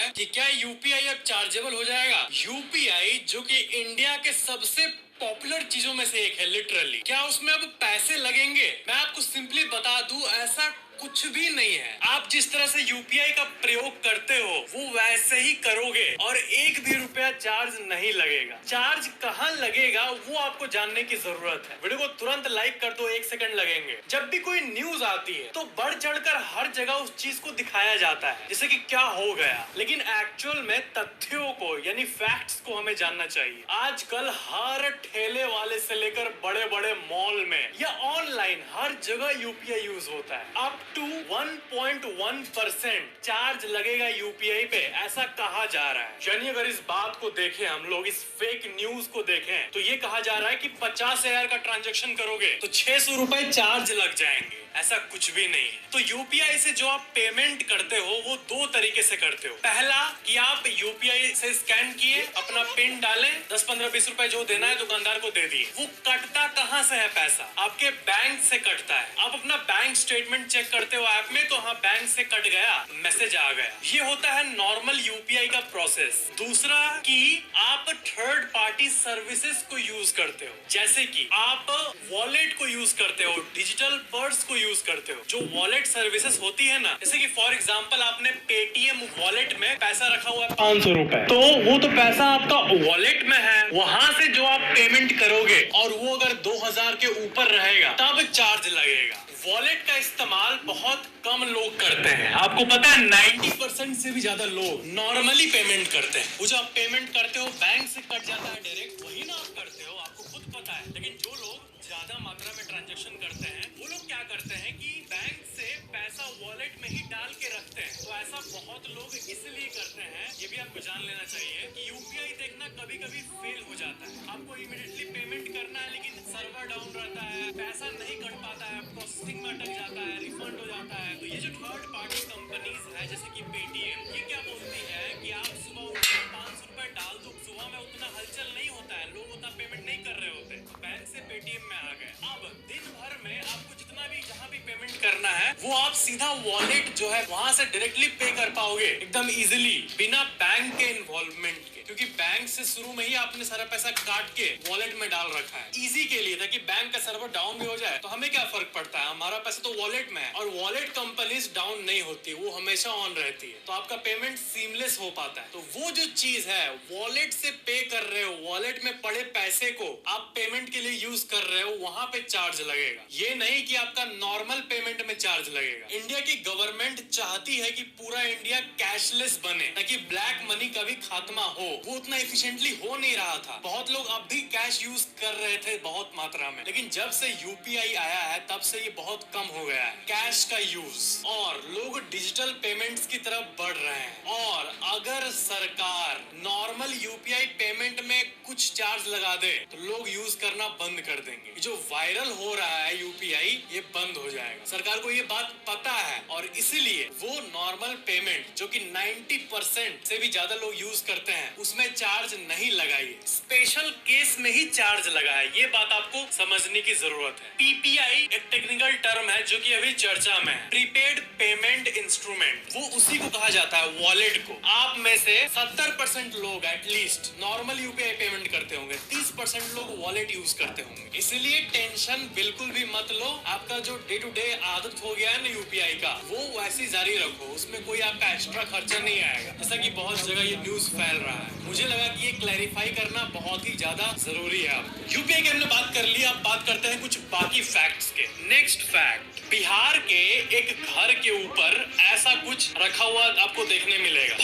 है कि क्या यूपीआई अब चार्जेबल हो जाएगा। यूपीआई जो कि इंडिया के सबसे पॉपुलर चीजों में से एक है, लिटरली क्या उसमें अब पैसे लगेंगे। मैं आपको सिंपली बता दूं, ऐसा कुछ भी नहीं है। आप जिस तरह से यूपीआई का प्रयोग करते हो वो वैसे ही करोगे और एक भी रुपया चार्ज नहीं लगेगा। चार्ज कहाँ लगेगा वो आपको जानने की जरूरत है। वीडियो को तुरंत लाइक कर दो, 1 सेकंड लगेंगे। जब भी कोई न्यूज आती है तो बढ़ चढ़कर हर जगह उस चीज को दिखाया जाता है, जैसे कि क्या हो गया, लेकिन एक्चुअल में तथ्यों को यानी फैक्ट्स को हमें जानना चाहिए। आजकल हर ठेले वाले से लेकर बड़े बड़े मॉल में या ऑनलाइन हर जगह यूपीआई यूज होता है। अप टू 1.1% चार्ज लगेगा यूपीआई पे, ऐसा कहा जा रहा है। यानी अगर इस बात को देखें हम लोग, इस फेक न्यूज को देखें, तो ये कहा जा रहा है कि 50,000 का ट्रांजैक्शन करोगे तो 600 रुपए चार्ज लग जाएंगे। ऐसा कुछ भी नहीं है। तो यूपीआई से जो आप पेमेंट करते हो वो 2 तरीके से करते हो। पहला कि आप यूपीआई से स्कैन किए, अपना पिन डालें, 10, 15, 20 रुपए जो देना है दुकानदार को दे दिए। वो कटता कहाँ से है पैसा? आपके बैंक से कटता है। आप अपना बैंक स्टेटमेंट चेक करते हो ऐप में, तो हाँ बैंक से कट गया, मैसेज आ गया। ये होता है नॉर्मल यूपीआई का प्रोसेस। दूसरा कि आप थर्ड पार्टी सर्विसेज को यूज करते हो, जैसे कि आप वॉलेट को यूज करते हो, डिजिटल पर्स को यूज करते हो। जो वॉलेट सर्विसेज होती है ना, जैसे कि फॉर एग्जांपल आपने पेटीएम वॉलेट में पैसा रखा हुआ है 500 रुपए, तो वो तो पैसा आपका वॉलेट में है। वहां से जो आप पेमेंट करोगे और वो अगर 2000 के ऊपर रहेगा तब चार्ज लगेगा। वॉलेट का इस्तेमाल बहुत कम लोग करते हैं। आपको पता है 90% से भी ज्यादा लोग नॉर्मली पेमेंट करते हैं। वो जो आप पेमेंट करते हो बैंक से कट जाता है डायरेक्ट, वही ना आप करते हो, आपको खुद पता है। लेकिन जो लोग ज्यादा मात्रा में ट्रांजैक्शन करते हैं वो लोग क्या करते हैं कि बैंक से पैसा वॉलेट में ही डाल के रखते हैं। तो ऐसा बहुत लोग इसलिए करते हैं, ये भी आपको जान लेना चाहिए कि यूपीआई देखना कभी कभी फेल हो जाता है। आपको इमीडिएटली पेमेंट करना है लेकिन सर्वर डाउन रहता है, पैसा नहीं कट पाता है, प्रोसेसिंग में अटक जाता है, रिफंड हो जाता है। तो ये जो थर्ड पार्टी कंपनीज है जैसे कि पेटीएम, ये क्या बोलती है कि आप सुबह उठकर 500 रुपए डाल दो। सुबह में उतना हलचल नहीं होता है, लोग उतना पेमेंट नहीं कर रहे होते, तो बैंक से पेटीएम में आ गए। अब दिन भर में आपको जितना भी जहां भी पेमेंट करना है वो आप सीधा वॉलेट जो है वहां से डायरेक्टली पे कर पाओगे एकदम इजीली, बिना बैंक के इन्वॉल्वमेंट के, क्योंकि बैंक से शुरू में ही आपने सारा पैसा काट के वॉलेट में डाल रखा है इजी के लिए, ताकि बैंक का सर्वर डाउन भी हो जाए तो हमें क्या फर्क पड़ता है, हमारा पैसा तो वॉलेट में है। और वॉलेट कंपनीज डाउन नहीं होती, वो हमेशा ऑन रहती है, तो आपका पेमेंट सीमलेस हो पाता है। तो वो जो चीज है वॉलेट से पे कर रहे हो, वॉलेट में पड़े पैसे को आप पेमेंट के लिए यूज कर रहे हो, वहां पे चार्ज लगेगा। ये नहीं कि आपका नॉर्मल पेमेंट में चार्ज लगेगा। इंडिया की गवर्नमेंट चाहती है कि पूरा इंडिया कैशलेस बने ताकि ब्लैक मनी का भी खात्मा हो। वो उतना एफिशिएंटली हो नहीं रहा था। बहुत लोग अब भी कैश यूज कर रहे थे बहुत मात्रा में, लेकिन जब से यूपीआई आया है तब से ये बहुत कम हो गया है कैश का यूज, और लोग डिजिटल पेमेंट्स की तरफ बढ़ रहे हैं। और अगर सरकार नॉर्मल यूपीआई पेमेंट में कुछ चार्ज लगा दे तो लोग यूज करना बंद कर देंगे। जो वायरल हो रहा है यूपीआई, ये बंद हो जाएगा। सरकार को ये बात पता है और इसीलिए वो नॉर्मल पेमेंट जो कि 90% से भी ज्यादा लोग यूज करते हैं उसमें चार्ज नहीं लगाई, स्पेशल केस में ही चार्ज लगा है। ये बात आपको समझने की जरूरत है। पीपीआई एक टेक्निकल टर्म है जो कि अभी चर्चा में है, प्रीपेड पेमेंट इंस्ट्रूमेंट। वो उसी को कहा जाता है, वॉलेट को। आप में से 70% लोग एटलीस्ट नॉर्मल यूपीआई पेमेंट करते होंगे, 30% लोग वॉलेट यूज करते होंगे। इसलिए टेंशन बिल्कुल भी मत लो। आपका जो डे टू डे आदत हो गया है ना यूपीआई का, वो वैसे ही जारी रखो, उसमें कोई आपका एक्स्ट्रा खर्चा नहीं आएगा, जैसा कि बहुत जगह ये न्यूज फैल रहा है। मुझे लगा कि ये क्लैरिफाई करना बहुत ही ज्यादा जरूरी है। आपको यूपीआई की हमने बात कर ली, अब बात करते हैं कुछ बाकी फैक्ट्स के। नेक्स्ट फैक्ट, बिहार के एक घर के ऊपर ऐसा कुछ रखा हुआ आपको देखने मिलेगा।